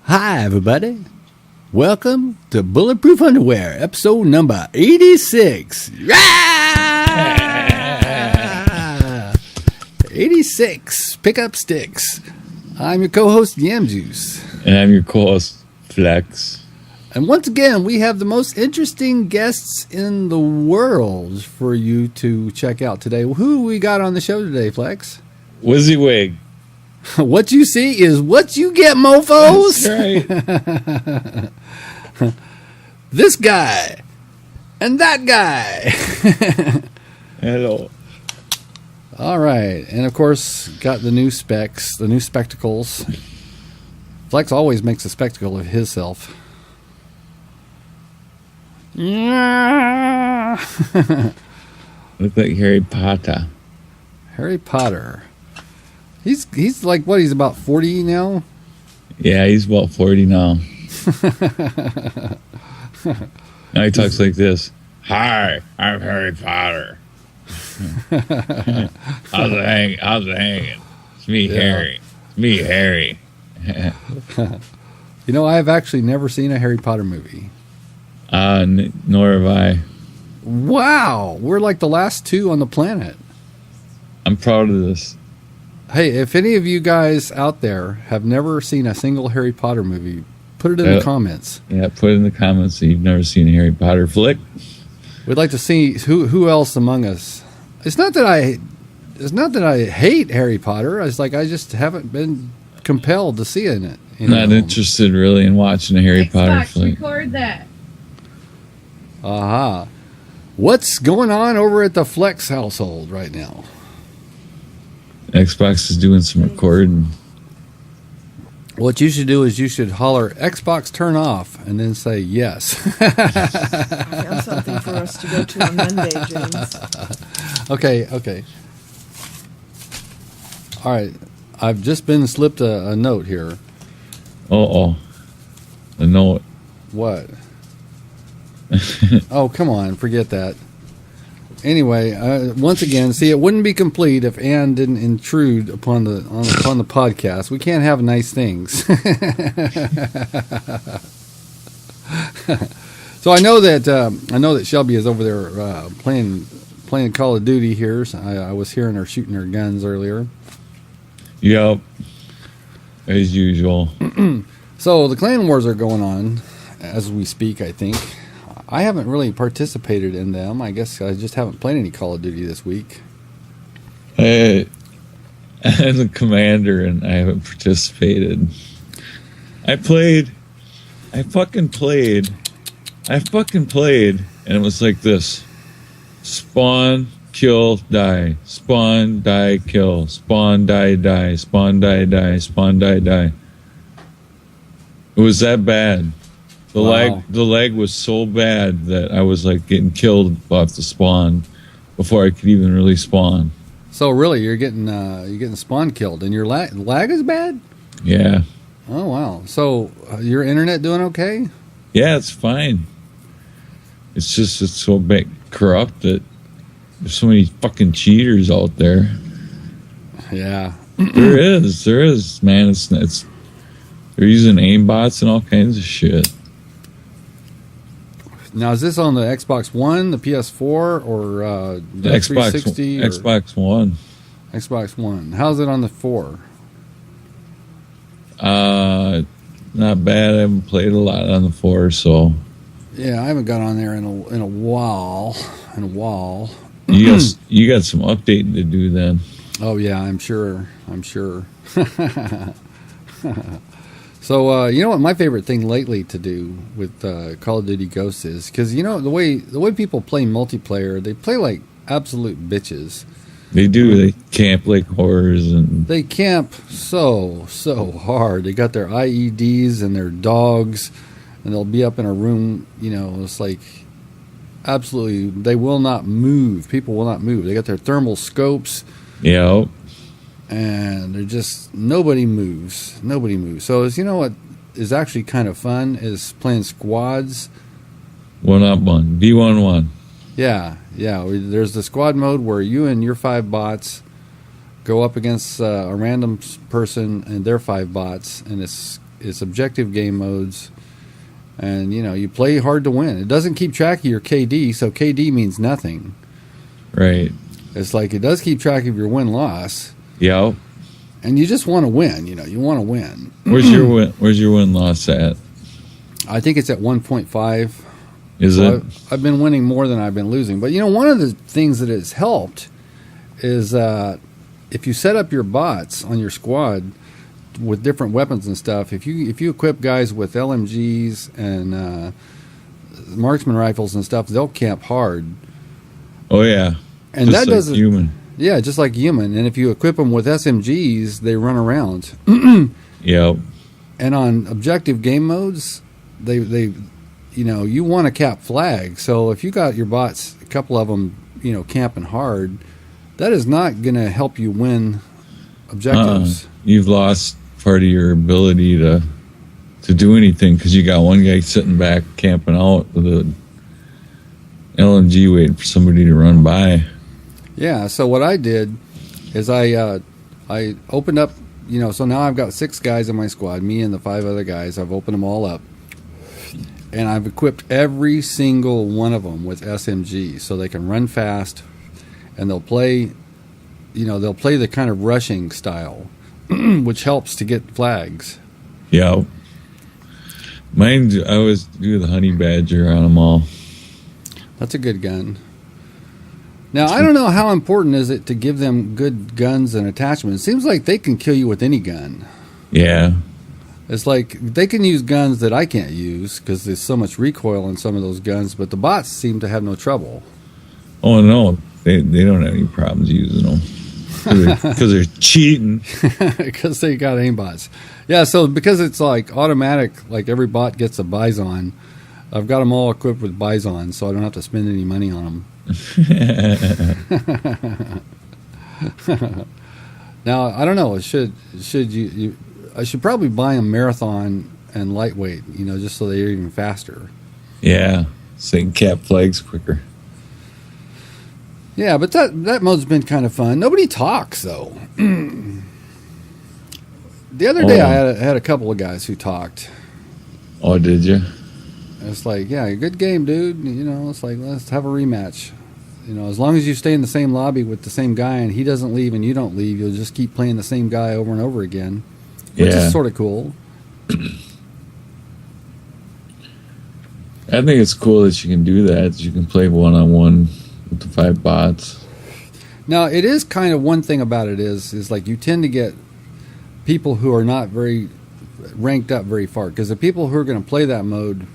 Hi, everybody. Welcome to Bulletproof Underwear, episode number 86. 86. Pick up sticks. I'm your co-host, Yam Juice. And I'm your co-host, Flex. And once again, we have the most interesting guests in the world for you to check out today. Who we got on the show today, Flex? WYSIWYG. What you see is what you get, mofos. That's right. This guy and that guy. Hello. All right. And, of course, got the new specs, the new spectacles. Flex always makes a spectacle of himself. Yeah. Look like Harry Potter. Harry Potter. He's like, what, he's about 40 now? Yeah, he's about 40 now. Now he talks like this. Hi, I'm Harry Potter. How's it hanging? It's me, Yeah. Harry. It's me, Harry. You know, I've actually never seen a Harry Potter movie. Nor have I. Wow. We're like the last two on the planet. I'm proud of this. Hey, if any of you guys out there have never seen a single Harry Potter movie, put it in the comments. Yeah, put in the comments that you've never seen a Harry Potter flick. We'd like to see who else among us. It's not that I hate Harry Potter. It's like I just haven't been compelled to see it. Not interested really in watching a Harry Potter flick. Record that. Aha. What's going on over at the Flex household right now? Xbox is doing some recording. What you should do is you should holler Xbox turn off and then say yes. I found something for us to go to on Monday, James. Okay. All right. I've just been slipped a note here. A note. What? Oh, come on. Forget that. Anyway, once again, see, it wouldn't be complete if Ann didn't intrude upon the podcast. We can't have nice things. So I know that Shelby is over there playing Call of Duty here. So I was hearing her shooting her guns earlier. Yep. As usual. So the clan wars are going on as we speak, I think. I haven't really participated in them. I guess I just haven't played any Call of Duty this week. I'm the commander and I haven't participated. I fucking played, and it was like this. Spawn, kill, die. Spawn, die, kill. Spawn, die. Spawn, die. Spawn, die. It was that bad. The lag was so bad that I was like getting killed off the spawn before I could even really spawn. So really, you're getting spawn killed, and your lag is bad? Yeah. Oh wow. So your internet doing okay? Yeah, it's fine. It's just it's so corrupt that there's so many fucking cheaters out there. Yeah. There is, man. It's they're using aimbots and all kinds of shit. Now, is this on the Xbox One, the PS4, or the Xbox 360? Xbox One. Xbox One. How's it on the 4? Not bad. I haven't played a lot on the 4, so. Yeah, I haven't got on there in a while. You got some updating to do then. Oh yeah, I'm sure. So, you know what my favorite thing lately to do with Call of Duty Ghosts is, because, you know, the way people play multiplayer, they play like absolute bitches. They do. They camp like horrors. And they camp so hard. They got their IEDs and their dogs, and they'll be up in a room, you know, it's like absolutely, they will not move. People will not move. They got their thermal scopes. Yeah. And they're just, nobody moves. So, you know what is actually kind of fun is playing squads. 1-on-1, V1-1. Yeah. There's the squad mode where you and your 5 bots go up against a random person and their 5 bots, and it's it's objective game modes, and you play hard to win. It doesn't keep track of your KD, so KD means nothing. Right. It's like it does keep track of your win-loss. Yeah. And you just want to win. You want to win. Where's your win-loss at? I think it's at 1.5. Is it? I've been winning more than I've been losing. But one of the things that has helped is if you set up your bots on your squad with different weapons and stuff, if you equip guys with LMGs and marksman rifles and stuff, they'll camp hard. Oh yeah. And just that doesn't human. Yeah, just like human. And if you equip them with SMGs, they run around. Yep. And on objective game modes, they you want to cap flag. So if you got your bots, a couple of them, camping hard, that is not going to help you win objectives. You've lost part of your ability to do anything because you got one guy sitting back camping out with a LMG waiting for somebody to run by. Yeah, so what I did is I opened up, so now I've got 6 guys in my squad, me and the 5 other guys. I've opened them all up. And I've equipped every single one of them with SMG so they can run fast, and they'll play the kind of rushing style, which helps to get flags. Yeah. Mine, I always do the honey badger on them all. That's a good gun. Now, I don't know how important is it to give them good guns and attachments. It seems like they can kill you with any gun. Yeah. It's like they can use guns that I can't use because there's so much recoil in some of those guns, but the bots seem to have no trouble. Oh, no. They don't have any problems using them because they're cheating. Because they got aimbots. Yeah, so because it's like automatic, like every bot gets a Bison, I've got them all equipped with Bison, so I don't have to spend any money on them. Now, I don't know. Should you I should probably buy them marathon and lightweight, just so they're even faster. Yeah, so they can cap flags quicker. Yeah, but that mode's been kind of fun. Nobody talks, though. The other day I had a couple of guys who talked. Oh, did you? It's like, yeah, good game, dude. It's like, let's have a rematch. As long as you stay in the same lobby with the same guy and he doesn't leave and you don't leave, you'll just keep playing the same guy over and over again, which is sort of cool. I think it's cool that you can do that. You can play one-on-one with the 5 bots. Now, it is kind of one thing about it is like you tend to get people who are not very ranked up very far, because the people who are going to play that mode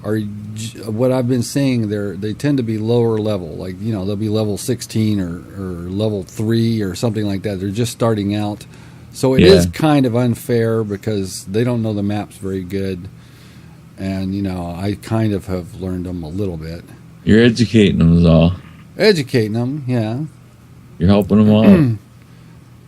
are, what I've been seeing, they tend to be lower level. Like, they'll be level 16 or level 3 or something like that. They're just starting out. So it is kind of unfair because they don't know the maps very good. And, I kind of have learned them a little bit. You're educating them is all. Educating them, yeah. You're helping them out.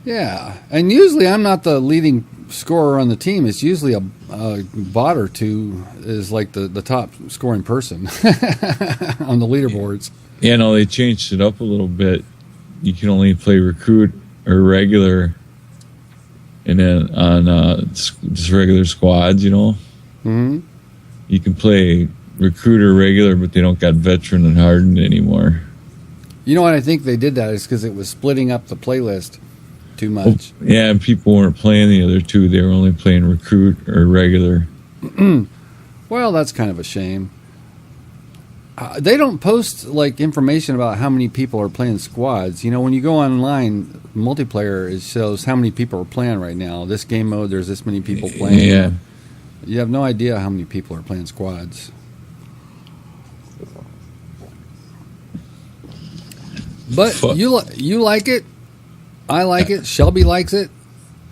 Yeah. And usually I'm not the leading scorer on the team. It's usually a bot or two is like the top scoring person on the leaderboards. Yeah, no, they changed it up a little bit. You can only play recruit or regular, and then on just regular squads, Mm-hmm. You can play recruit or regular, but they don't got veteran and hardened anymore. You know what? I think they did that is because it was splitting up the playlist too much. Well, yeah, and people weren't playing the other two. They were only playing recruit or regular. Well, that's kind of a shame. They don't post like information about how many people are playing squads. When you go online, multiplayer, it shows how many people are playing right now. This game mode, there's this many people playing. Yeah. You have no idea how many people are playing squads. But you like it. I like it. Shelby likes it.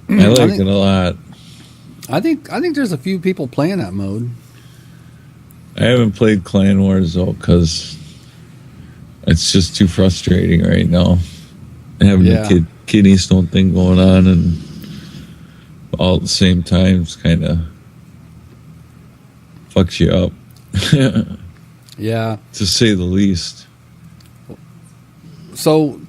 I like it a lot. I think there's a few people playing that mode. I haven't played Clan Wars though because it's just too frustrating right now. Having the kidney stone thing going on and all at the same time is kind of fucks you up. Yeah, to say the least. So,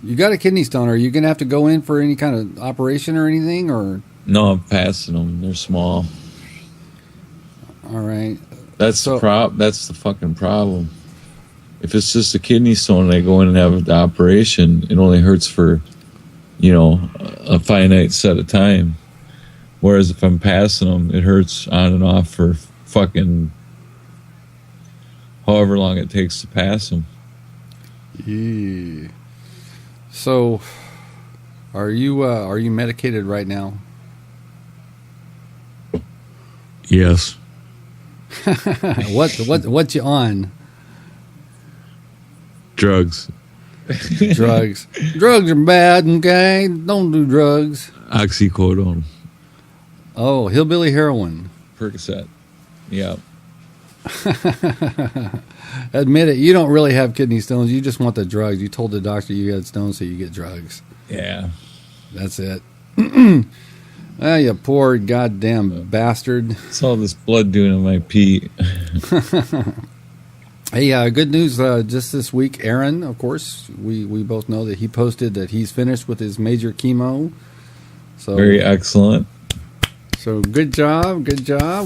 you got a kidney stone. Are you going to have to go in for any kind of operation or anything? Or no, I'm passing them. They're small. All right. That's That's the fucking problem. If it's just a kidney stone and I go in and have the operation, it only hurts for, a finite set of time. Whereas if I'm passing them, it hurts on and off for fucking however long it takes to pass them. Yeah. So, are you medicated right now? Yes. What you on? Drugs. Drugs. Drugs are bad, okay? Don't do drugs. Oxycodone. Oh, hillbilly heroin. Percocet. Yeah. Admit it, you don't really have kidney stones. You just want the drugs. You told the doctor you had stones, so you get drugs. Yeah. That's it. Ah, you poor goddamn bastard. It's all this blood doing in my pee. Hey, good news just this week. Aaron, of course, we both know that he posted that he's finished with his major chemo. So very excellent. So good job.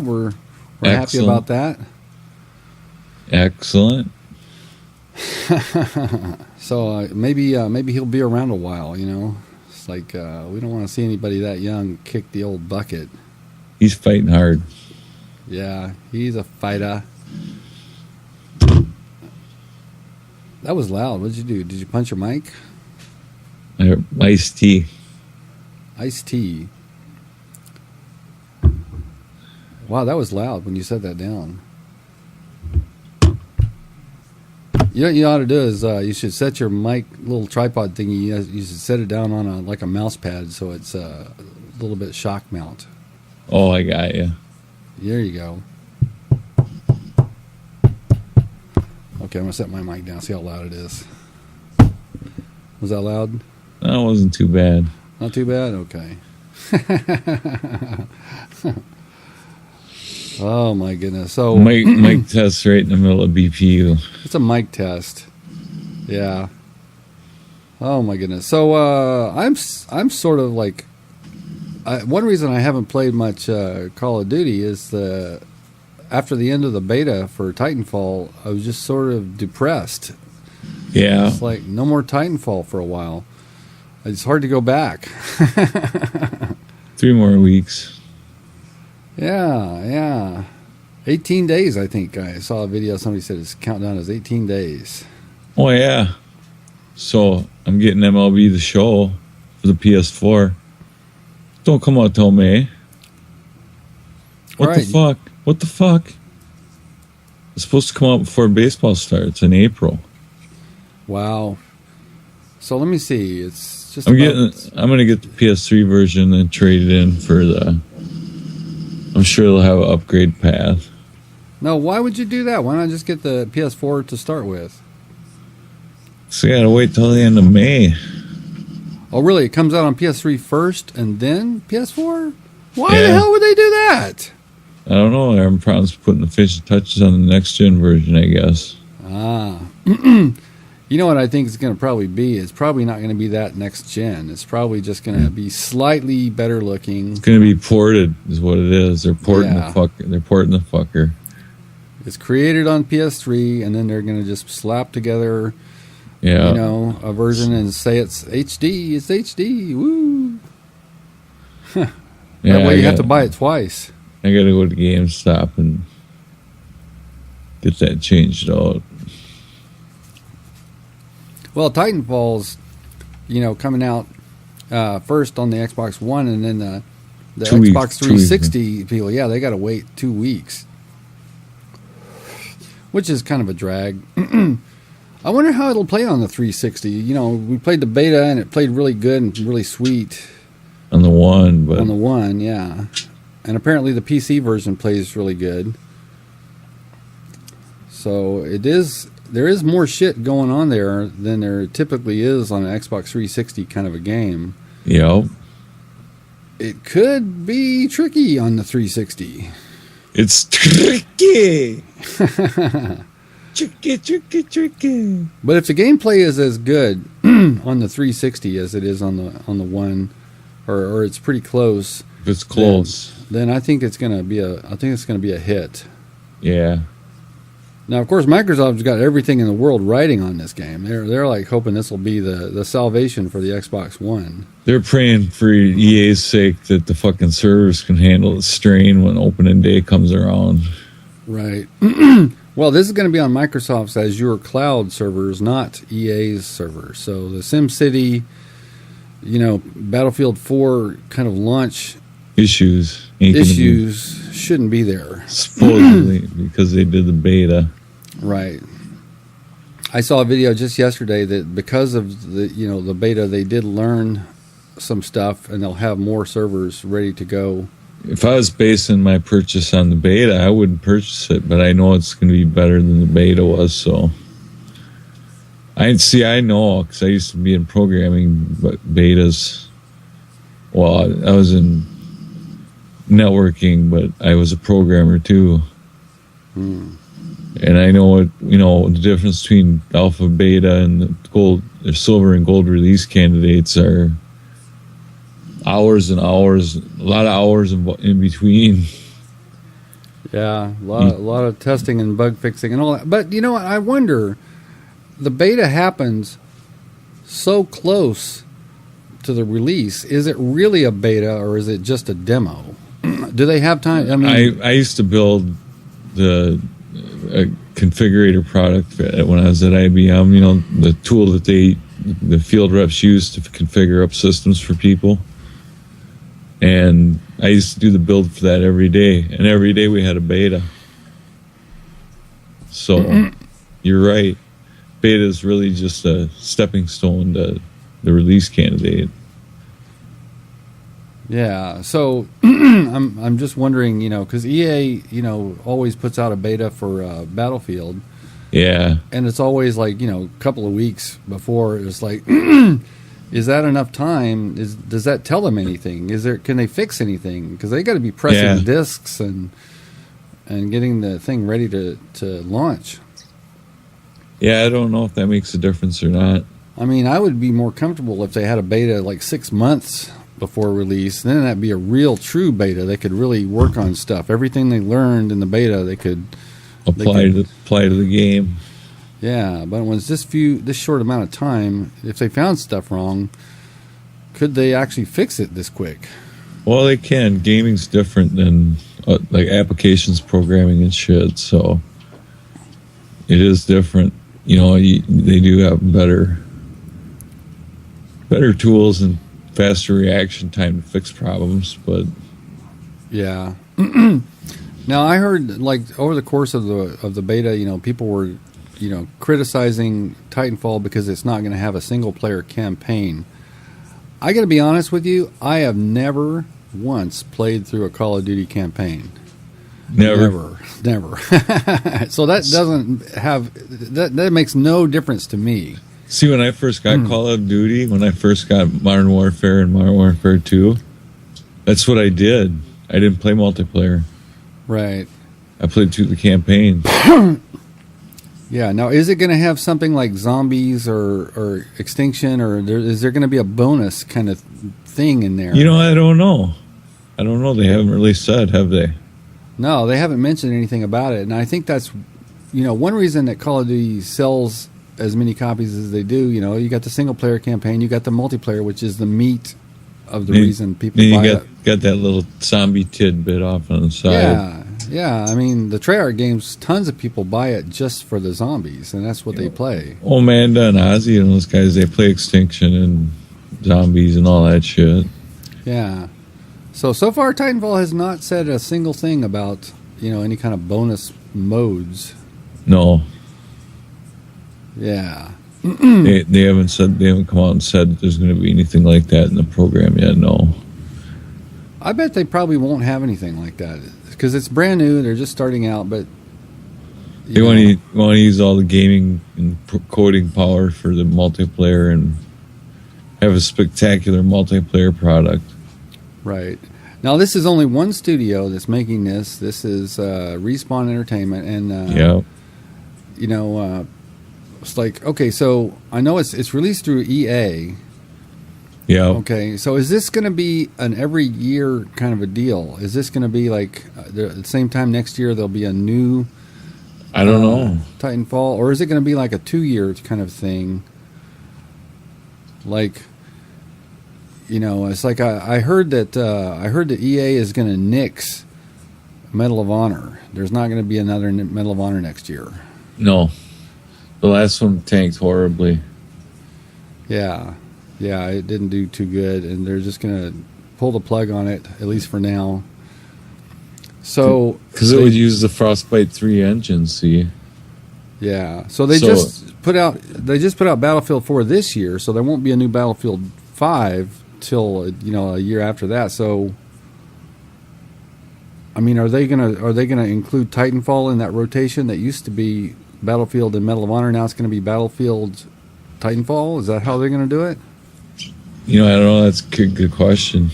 We're happy about that. Excellent. So maybe he'll be around a while, It's like we don't want to see anybody that young kick the old bucket. He's fighting hard. Yeah, he's a fighter. That was loud. What did you do? Did you punch your mic? Iced tea. Iced tea. Wow, that was loud when you set that down. You know what you ought to do is you should set your mic little tripod thingy. You should set it down on a mouse pad so it's a little bit shock mount. Oh, I got you. There you go. Okay, I'm gonna set my mic down. See how loud it is. Was that loud? No, it wasn't too bad. Not too bad. Okay. Oh my goodness! So mic test right in the middle of BPU. It's a mic test. Yeah. Oh my goodness! So I'm sort of like one reason I haven't played much Call of Duty is after the end of the beta for Titanfall, I was just sort of depressed. Yeah. It's like no more Titanfall for a while. It's hard to go back. 3 more weeks. Yeah. 18 days, I think. I saw a video. Somebody said it's countdown is 18 days. Oh, yeah. So I'm getting MLB The Show for the PS4. Don't come out till May. What the fuck? It's supposed to come out before baseball starts in April. Wow. So let me see. It's just I'm gonna get the PS3 version and trade it in for I'm sure they'll have an upgrade path. No, why would you do that? Why not just get the PS4 to start with? So you gotta wait till the end of May. Oh, really? It comes out on PS3 first and then PS4? Why the hell would they do that? I don't know. They're having problems putting the finishing touches on the next gen version, I guess. Ah. You know what I think it's going to probably be? It's probably not going to be that next gen. It's probably just going to be slightly better looking. It's going to be ported, is what it is. They're porting the fucker. They're porting the fucker. It's created on PS3, and then they're going to just slap together, a version and say it's HD. It's HD. Woo. That way you have to buy it twice. I got to go to GameStop and get that changed out. Well, Titanfall's, coming out first on the Xbox One, and then the Xbox 360 people, they got to wait 2 weeks, which is kind of a drag. I wonder how it'll play on the 360. We played the beta, and it played really good and really sweet. On the one, On the one, yeah. And apparently the PC version plays really good. So there is more shit going on there than there typically is on an Xbox 360 kind of a game. Yep. It could be tricky on the 360. It's tricky. Tricky. But if the gameplay is as good on the 360 as it is on the one, or it's pretty close. If it's close, then I think it's going to be a hit. Yeah. Now, of course, Microsoft's got everything in the world riding on this game. They're like hoping this will be the salvation for the Xbox One. They're praying for EA's sake that the fucking servers can handle the strain when opening day comes around. Right. Well, this is going to be on Microsoft's Azure cloud servers, not EA's servers. So the SimCity, Battlefield 4 kind of launch issues shouldn't be there. Supposedly, because they did the beta. Right. I saw a video just yesterday that because of the beta, they did learn some stuff, and they'll have more servers ready to go. If I was basing my purchase on the beta, I wouldn't purchase it, but I know it's going to be better than the beta was, so... I know, because I used to be in programming betas. Well, I was in networking, but I was a programmer too. And I know the difference between alpha, beta, and the silver and gold release candidates are hours and hours, a lot of hours in between. Yeah, a lot of testing and bug fixing and all that. But you know what? I wonder, the beta happens so close to the release. Is it really a beta or is it just a demo? Do they have time? I mean, I used to build a configurator product when I was at IBM. The tool that the field reps use to configure up systems for people. And I used to do the build for that every day. And every day we had a beta. So you're right. Beta is really just a stepping stone to the release candidate. Yeah, so I'm just wondering, because EA, always puts out a beta for Battlefield. Yeah. And it's always like, a couple of weeks before. It's like, is that enough time? Does that tell them anything? Can they fix anything? Because they got to be pressing discs and getting the thing ready to launch. Yeah, I don't know if that makes a difference or not. I mean, I would be more comfortable if they had a beta like 6 months before release. Then that'd be a real true beta. They could really work on stuff. Everything they learned in the beta, they could apply to the game. Yeah, but when it's this short amount of time, if they found stuff wrong, could they actually fix it this quick? Well, they can. Gaming's different than like applications programming and shit. So it is different. They do have better tools and faster reaction time to fix problems, but yeah. Now I heard, like, over the course of the beta, people were criticizing Titanfall because it's not going to have a single player campaign. I got to be honest with you, I have never once played through a Call of Duty campaign. Never. So that doesn't have that makes no difference to me. See, when I first got Call of Duty, when I first got Modern Warfare and Modern Warfare 2, that's what I did. I didn't play multiplayer. Right. I played through the campaign. Yeah. Now, is it going to have something like zombies or extinction, or is there going to be a bonus kind of thing in there? I don't know. They haven't really said, have they? No, they haven't mentioned anything about it. And I think that's, one reason that Call of Duty sells as many copies as they do. You got the single-player campaign, you got the multiplayer, which is the meat of the reason people buy it. Got that little zombie tidbit off on the side. Yeah. I mean, the Treyarch games, tons of people buy it just for the zombies, and that's what they play. Amanda and Ozzy and those guys, they play Extinction and zombies and all that shit. Yeah. So far, Titanfall has not said a single thing about, any kind of bonus modes. No. Yeah. They haven't come out and said that there's going to be anything like that in the program yet, no. I bet they probably won't have anything like that because it's brand new. They're just starting out, but they want to use all the gaming and coding power for the multiplayer and have a spectacular multiplayer product. Right. Now, this is only one studio that's making this. This is Respawn Entertainment, and it's like, okay, so I know it's released through EA, Yeah. Okay, so is this going to be an every year kind of a deal? Is this going to be like at the same time next year there'll be a new I don't know. Titanfall, or is it going to be like a 2-year kind of thing? Like, it's like I heard that EA is going to nix Medal of Honor. There's not going to be another Medal of Honor next year. No. The last one tanked horribly. Yeah, it didn't do too good, and they're just going to pull the plug on it, at least for now. So, because it would use the Frostbite 3 engine, see? Yeah. So they just put out Battlefield 4 this year, so there won't be a new Battlefield 5 till a year after that. So, I mean, are they gonna include Titanfall in that rotation that used to be Battlefield and Medal of Honor? Now it's going to be Battlefield Titanfall. Is that how they're going to do it? I don't know. That's a good question.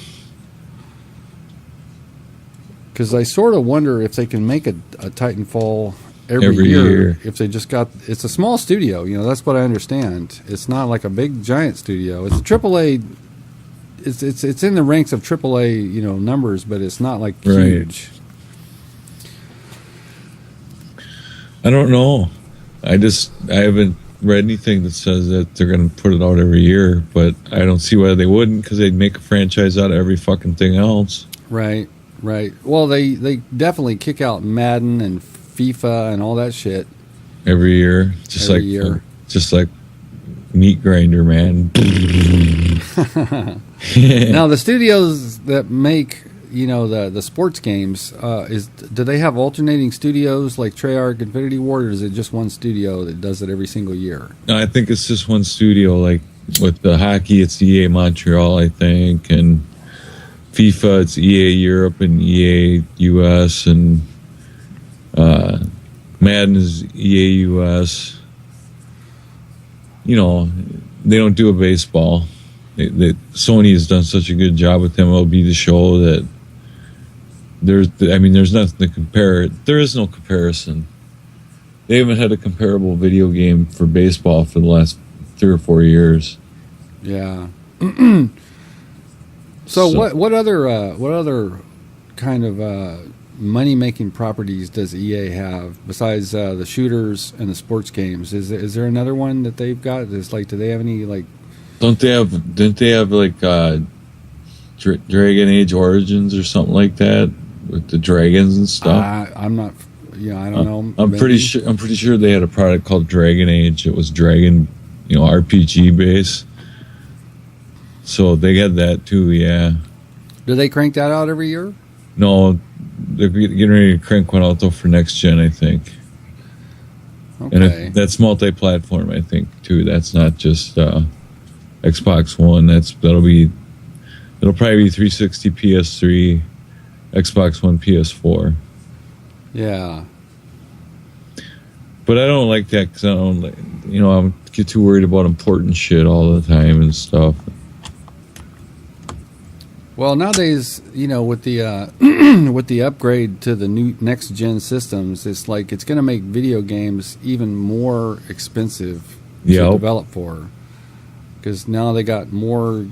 Because I sort of wonder if they can make a Titanfall every year. If they just it's a small studio, that's what I understand. It's not like a big giant studio. It's a AAA. It's in the ranks of AAA, numbers, but it's not like huge. I don't know. I haven't read anything that says that they're going to put it out every year, but I don't see why they wouldn't, because they'd make a franchise out of every fucking thing else. Right. Well, they definitely kick out Madden and FIFA and all that shit every year, just like meat grinder, man. Now the studios that make the sports games do they have alternating studios like Treyarch, Infinity Ward, or is it just one studio that does it every single year? No, I think it's just one studio. Like with the hockey, it's EA Montreal, I think, and FIFA, it's EA Europe and EA US, and Madden is EA US. They don't do a baseball. Sony has done such a good job with MLB to show that there's nothing to compare. There is no comparison. They haven't had a comparable video game for baseball for the last 3 or 4 years. Yeah. So what other kind of money-making properties does EA have besides the shooters and the sports games? Is there another one that they've got? Is do they have any like? Didn't they have like Dragon Age Origins or something like that with the dragons and stuff? I'm not. I don't know. I'm pretty sure they had a product called Dragon Age. It was Dragon, RPG base. So they had that too. Yeah. Do they crank that out every year? No, they're getting ready to crank one out though for next gen, I think. Okay. And that's multi-platform, I think, too. That's not just Xbox One. It'll probably be 360, PS3, Xbox One, PS4. Yeah. But I don't like that because I get too worried about important shit all the time and stuff. Well, nowadays, with the with the upgrade to the new next gen systems, it's going to make video games even more expensive to develop for. Because now they got more.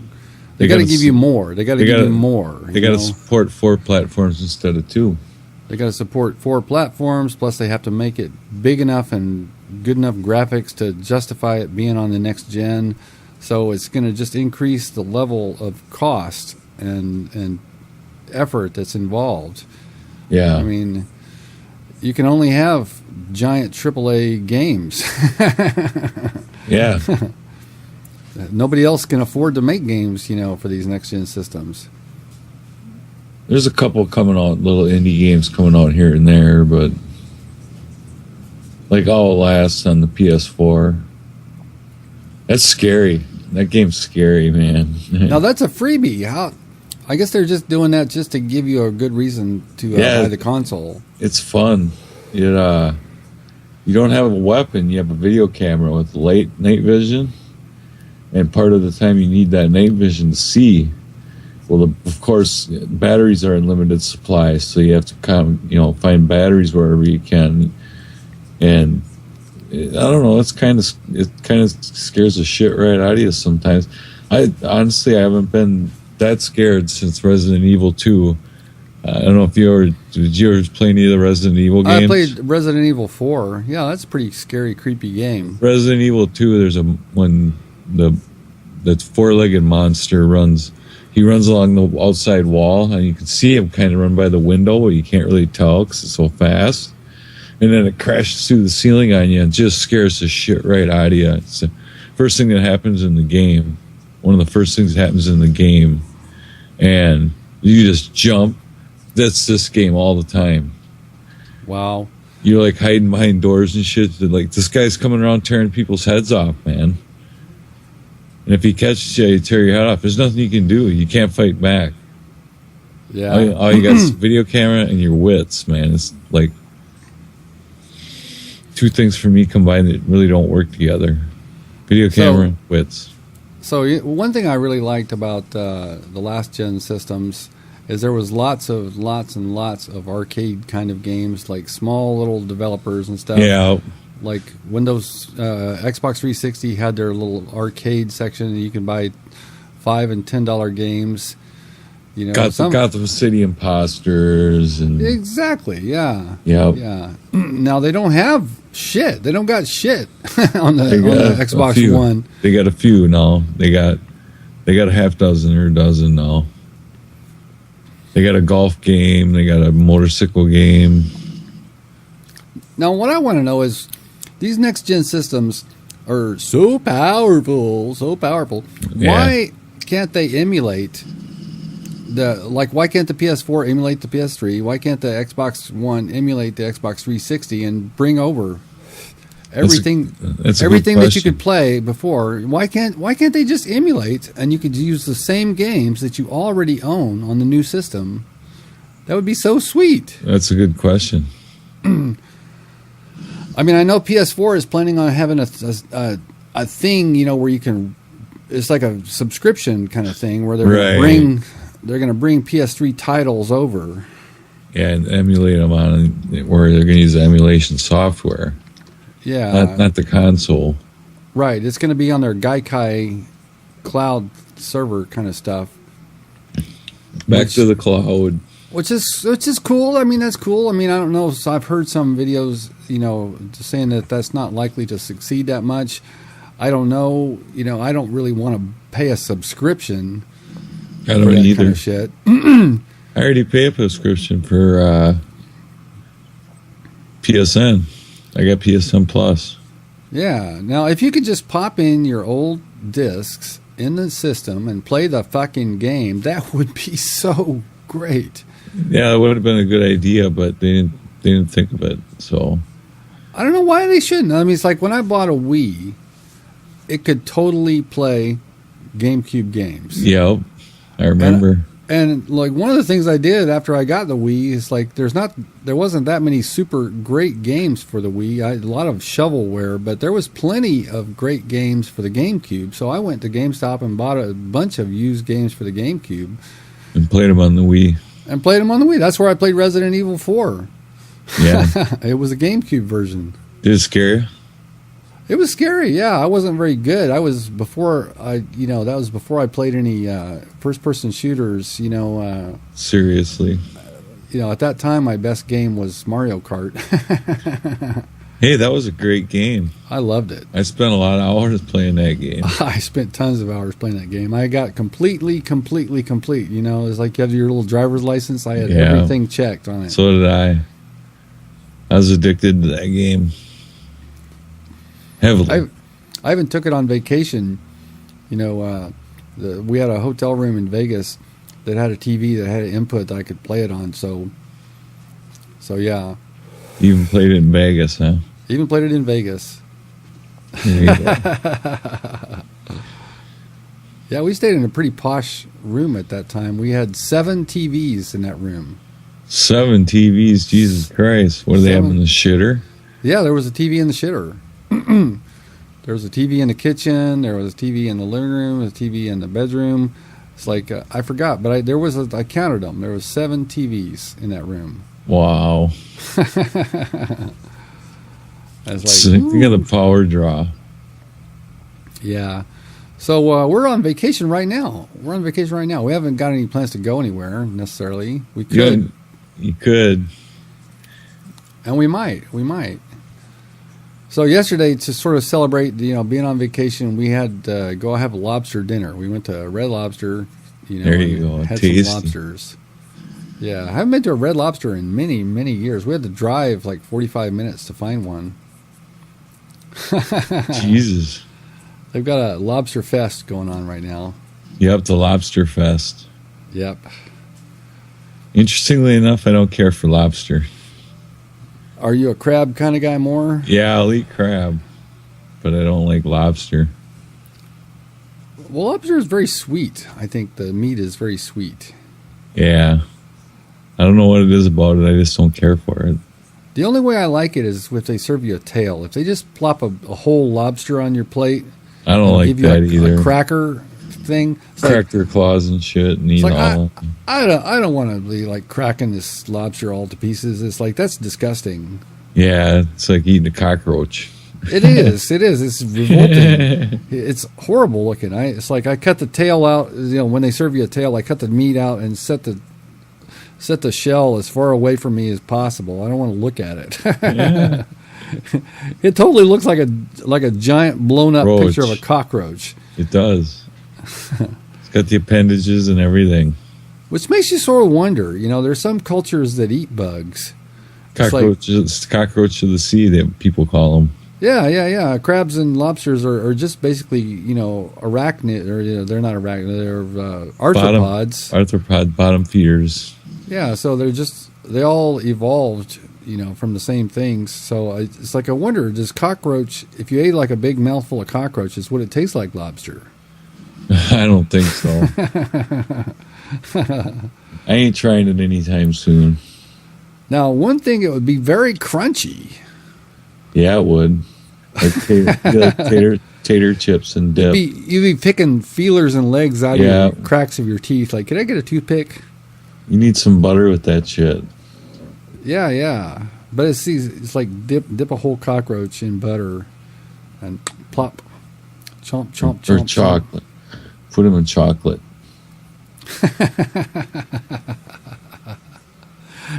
They got to give you more. They got to give you more. They got to support 4 platforms instead of 2. They got to support 4 platforms. Plus, they have to make it big enough and good enough graphics to justify it being on the next gen. So it's going to just increase the level of cost and effort that's involved. Yeah. I mean, you can only have giant AAA games. Yeah. Nobody else can afford to make games, for these next-gen systems. There's a couple coming out, little indie games coming out here and there, but like Outlast on the PS4. That's scary. That game's scary, man. Now, that's a freebie. I guess they're just doing that just to give you a good reason to buy the console. It's fun. You don't have a weapon. You have a video camera with night vision. And part of the time you need that night vision to see. Well, of course, batteries are in limited supply, so you have to find batteries wherever you can. And I don't know, it kind of scares the shit right out of you sometimes. I honestly, I haven't been that scared since Resident Evil 2. I don't know if did you ever play any of the Resident Evil games? I played Resident Evil 4. Yeah, that's a pretty scary, creepy game. Resident Evil 2, there's that four-legged monster runs. He runs along the outside wall, and you can see him kind of run by the window, but you can't really tell because it's so fast. And then it crashes through the ceiling on you and just scares the shit right out of you. It's the first thing that happens in the game. One of the first things that happens in the game. And you just jump. That's this game all the time. Wow. You're like hiding behind doors and shit. Like, this guy's coming around tearing people's heads off, man. And if he catches you, he tear your head off. There's nothing you can do. You can't fight back. Yeah. All you got is a video camera and your wits, man. It's like two things for me combined that really don't work together. Video camera and wits. So one thing I really liked about the last gen systems is there was lots and lots of arcade kind of games, like small little developers and stuff. Yeah. Like Windows, Xbox 360 had their little arcade section, and you can buy $5 and $10 games. You know, Gotham City Imposters and exactly, yeah, Yep. yeah. Now they don't have shit. They don't got shit on the Xbox One. They got a few now. They got a half dozen or a dozen now. They got a golf game. They got a motorcycle game. Now, what I want to know is, these next gen systems are so powerful. Yeah. Why can't they emulate why can't the PS4 emulate the PS3? Why can't the Xbox One emulate the Xbox 360 and bring over everything that you could play before? Why can't they just emulate, and you could use the same games that you already own on the new system? That would be so sweet. That's a good question. I mean, I know PS4 is planning on having a thing, you know, where you can. It's like a subscription kind of thing where they're going to bring PS3 titles over. Yeah, and emulate them on where they're going to use the emulation software. Yeah, not the console. Right, it's going to be on their Gaikai cloud server kind of stuff. Back to the cloud. Which is cool. I mean, that's cool. I mean, I don't know. So I've heard some videos, you know, saying that that's not likely to succeed that much. I don't know. You know, I don't really want to pay a subscription I don't for that either. kind of shit. I already pay a subscription for PSN. I got PSN Plus. Yeah. Now, if you could just pop in your old discs in the system and play the fucking game, that would be so great. Yeah, it would have been a good idea, but they didn't think of it. So I don't know why they shouldn't. I mean, it's like when I bought a Wii, it could totally play GameCube games. Yep, I remember. And like one of the things I did after I got the Wii is like there wasn't that many super great games for the Wii. I had a lot of shovelware, but there was plenty of great games for the GameCube. So I went to GameStop and bought a bunch of used games for the GameCube. And played them on the Wii. That's where I played Resident Evil 4. Yeah. It was a GameCube version. Did it scare you? It was scary, yeah. I wasn't very good. That was before I played any first-person shooters, you know. Seriously. You know, at that time, my best game was Mario Kart. Hey, that was a great game. I loved it. I spent a lot of hours playing that game. I spent tons of hours playing that game. I got completely complete. You know, it's like you have your little driver's license. I had everything checked on it. So did I. I was addicted to that game. Heavily. I even took it on vacation. You know, we had a hotel room in Vegas that had a TV that had an input that I could play it on. So yeah. You even played it in Vegas, huh? Even played it in Vegas. Yeah, we stayed in a pretty posh room at that time. We had 7 TVs in that room. 7 TVs, Jesus Christ. What do they have in the shitter? Yeah, there was a TV in the shitter. There was a TV in the kitchen. There was a TV in the living room. There was a TV in the bedroom. It's like, I forgot, but I counted them. There was 7 TVs in that room. Wow. I was like, so think of the power draw. Yeah. So we're on vacation right now. We haven't got any plans to go anywhere necessarily. We could. You could. And we might. So yesterday, to sort of celebrate, being on vacation, we had go have a lobster dinner. We went to Red Lobster. There you go. Had Tasty. some lobsters. Yeah, I haven't been to a Red Lobster in many, many years. We had to drive like 45 minutes to find one. Jesus. They've got a lobster fest going on right now. Yep, the Lobster Fest. Yep. Interestingly enough, I don't care for lobster. Are you a crab kind of guy more? Yeah, I'll eat crab, but I don't like lobster. Well, lobster is very sweet. I think the meat is very sweet. Yeah. I don't know what it is about it. I just don't care for it. The only way I like it is if they serve you a tail. If they just plop a whole lobster on your plate, I don't like give you that either. A cracker thing, Crack their claws and shit and eat like, all. I don't want to be like cracking this lobster all to pieces. It's like that's disgusting. Yeah, it's like eating a cockroach. It is. It's revolting. It's horrible looking. It's like I cut the tail out. When they serve you a tail, I cut the meat out and set the shell as far away from me as possible. I don't want to look at it. Yeah. It totally looks like a giant blown up Roach. picture of a cockroach. It does. It's got the appendages and everything. Which makes you sort of wonder. There's some cultures that eat bugs. Cockroach of the sea, that people call them. Yeah. Crabs and lobsters are just basically, arachnid, or they're not arachnid, they're arthropods. Arthropod bottom feeders. Yeah, so they all evolved, from the same things. So it's like I wonder, does cockroach, if you ate like a big mouthful of cockroaches, would it taste like lobster? I don't think so. I ain't trying it anytime soon. Now, one thing, it would be very crunchy. Yeah, it would. Like tater chips and dip. You'd be picking feelers and legs out of the cracks of your teeth. Like, can I get a toothpick? You need some butter with that shit. Yeah. But it's like dip a whole cockroach in butter and plop. Chomp, chomp, chomp. Or chocolate. Put them in chocolate.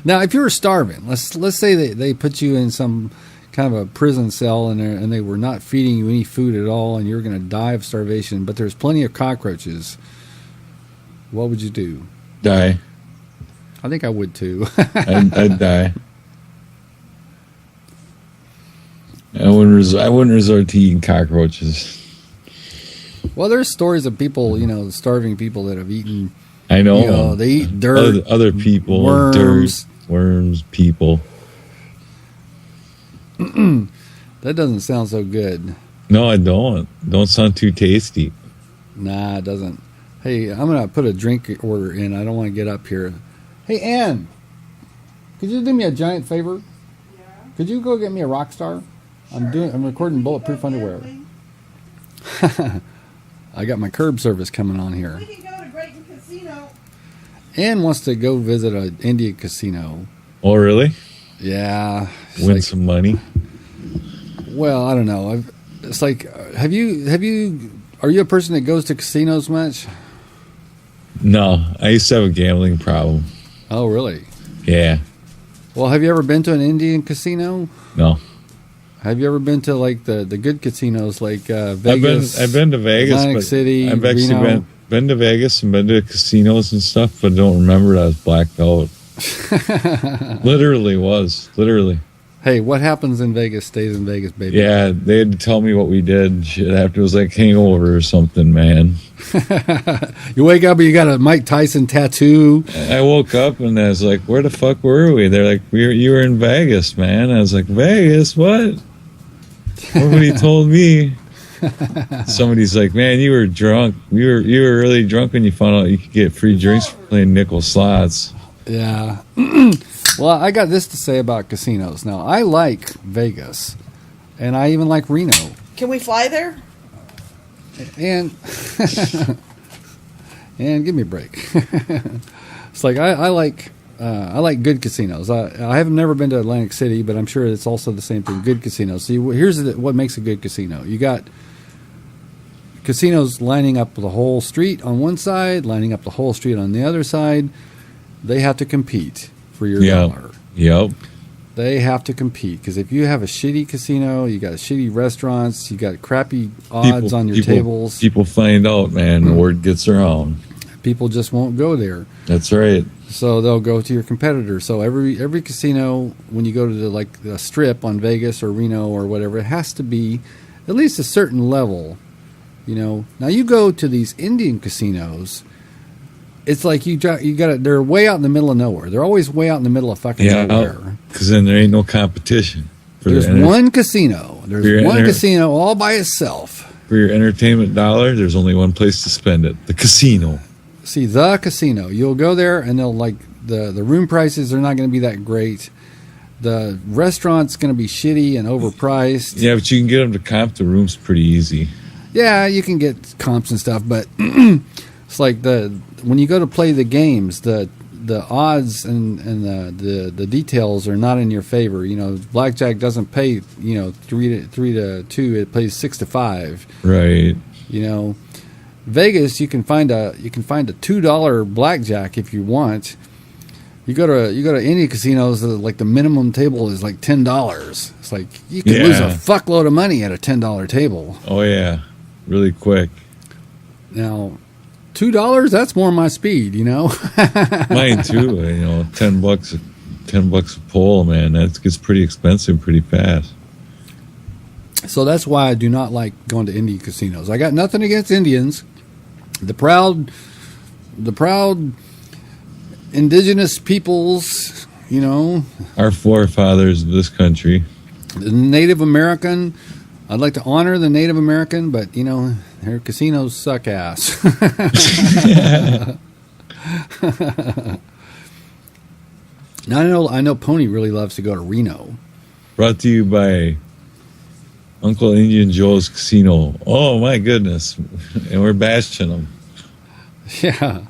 Now, if you were starving, let's say they put you in some kind of a prison cell and they were not feeding you any food at all and you're going to die of starvation, but there's plenty of cockroaches, what would you do? Die. I think I would too. I'd die. I wouldn't resort to eating cockroaches. Well, there's stories of people, starving people that have eaten. I know. They eat dirt. Other people. Worms. Dirt, worms, people. That doesn't sound so good. No, I don't. Don't sound too tasty. Nah, it doesn't. Hey, I'm going to put a drink order in. I don't want to get up here. Hey, Ann, could you do me a giant favor? Yeah. Could you go get me a rock star? I'm recording Bulletproof Underwear. I got my curb service coming on here. We can go to Brighton Casino. Ann wants to go visit an Indian casino. Oh, really? Yeah. Win some money? Well, I don't know. It's like, are you a person that goes to casinos much? No, I used to have a gambling problem. Oh, really? Yeah. Well, have you ever been to an Indian casino? No. Have you ever been to like the good casinos like Vegas? I've been to Vegas, Atlantic City, I've actually Reno? been to Vegas and been to casinos and stuff, but I don't remember it. I was blacked out. Literally. Hey, what happens in Vegas stays in Vegas, baby. Yeah, they had to tell me what we did and shit after. It was like hangover or something, man. You wake up and you got a Mike Tyson tattoo. I woke up and I was like, where the fuck were we? They're like, you were in Vegas, man. I was like, Vegas? What? Nobody told me. Somebody's like, man, you were drunk. You were really drunk when you found out you could get free drinks for playing nickel slots. Yeah. Well, I got this to say about casinos. Now, I like Vegas, and I even like Reno. Can we fly there? And give me a break. It's like I like good casinos. I have never been to Atlantic City, but I'm sure it's also the same thing. Good casinos. See, here's what makes a good casino. You got casinos lining up the whole street on one side, lining up the whole street on the other side. They have to compete for your dollar. Yep. They have to compete because if you have a shitty casino, you got shitty restaurants, you got crappy odds on your tables. People find out, man. The word gets around. People just won't go there. That's right. So they'll go to your competitor. So every casino, when you go to the strip on Vegas or Reno or whatever, it has to be at least a certain level. Now you go to these Indian casinos. It's like you got it. They're way out in the middle of nowhere. They're always way out in the middle of fucking nowhere. Because then there ain't no competition. There's one casino. There's one casino all by itself. For your entertainment dollar, there's only one place to spend it: the casino. See, the casino. You'll go there, and they'll the room prices are not going to be that great. The restaurant's going to be shitty and overpriced. Yeah, but you can get them to comp the rooms pretty easy. Yeah, you can get comps and stuff, but it's like when you go to play the games, the odds and the details are not in your favor. Blackjack doesn't pay 3 to 2; it pays 6 to 5. Right. Vegas, you can find a $2 blackjack if you want. You go to any casinos, like the minimum table is like $10. It's like you can lose a fuckload of money at a $10 table. Oh yeah, really quick. Now, $2, that's more my speed. Mine too. $10 a pole, man. That gets pretty expensive pretty fast. So that's why I do not like going to Indian casinos. I got nothing against Indians. The proud indigenous peoples, Our forefathers of this country. The Native American, I'd like to honor the Native American, but, their casinos suck ass. Now, I know Pony really loves to go to Reno. Brought to you by Uncle Indian Joe's Casino. Oh, my goodness. And we're bashing them. Yeah.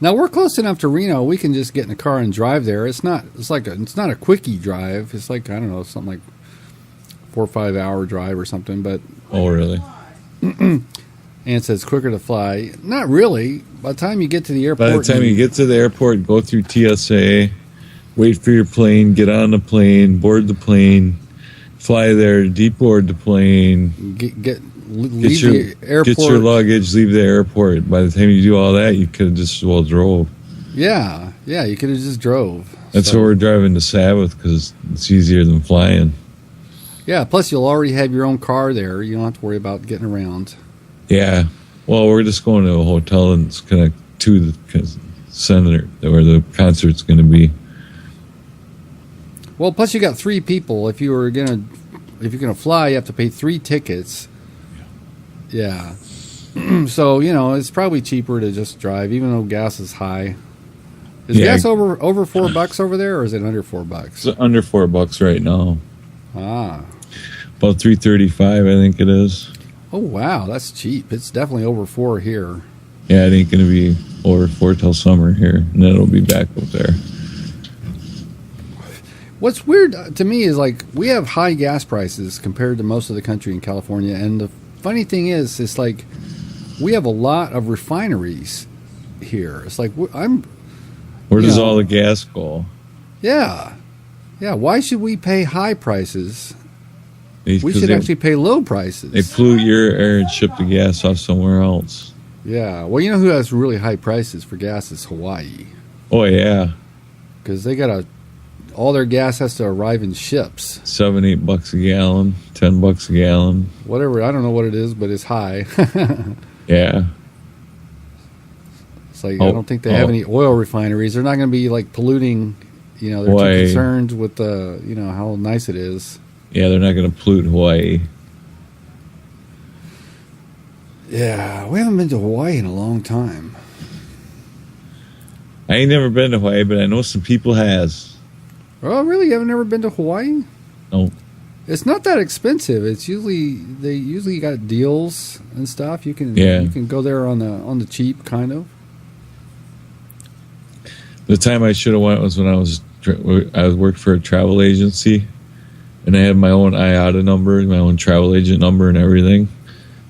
Now, we're close enough to Reno. We can just get in the car and drive there. It's not a quickie drive. It's like, I don't know, something like 4 or 5 hour drive or something. But oh, really? And it says quicker to fly. Not really. By the time you get to the airport. By the time you get to the airport, go through TSA, wait for your plane, get on the plane, board the plane, fly there, deboard the plane, leave the airport. Get your luggage, leave the airport. By the time you do all that, you could have just drove. Yeah, you could have just drove. That's why we're driving to Sabbath, because it's easier than flying. Yeah, plus you'll already have your own car there. You don't have to worry about getting around. Yeah. Well, we're just going to a hotel and it's connect to the center where the concert's going to be. Well, plus you got 3 people. If you're gonna fly, you have to pay 3 tickets. Yeah. So it's probably cheaper to just drive, even though gas is high. Is gas over $4 over there, or is it under $4? It's under $4 right now. Ah. About $3.35, I think it is. Oh wow, that's cheap. It's definitely over 4 here. Yeah, it ain't gonna be over 4 till summer here, and then it'll be back up there. What's weird to me is we have high gas prices compared to most of the country in California, and the funny thing is, it's like we have a lot of refineries here. It's like where does all the gas go? Yeah. Why should we pay high prices? We should actually pay low prices. They pollute your air and ship the gas off somewhere else. Yeah. Well, who has really high prices for gas is Hawaii. Oh yeah. Because they got all their gas has to arrive in ships. $7-8 a gallon, $10 a gallon. Whatever, I don't know what it is, but it's high. Yeah. It's like I don't think they have any oil refineries. They're not going to be polluting. They're too concerned with how nice it is. Yeah, they're not going to pollute Hawaii. Yeah, we haven't been to Hawaii in a long time. I ain't never been to Hawaii, but I know some people has. Oh, really? You haven't never been to Hawaii? No. It's not that expensive. They usually got deals and stuff. You can go there on the cheap, kind of. The time I should have went was when I worked for a travel agency, and I had my own IATA number, my own travel agent number, and everything.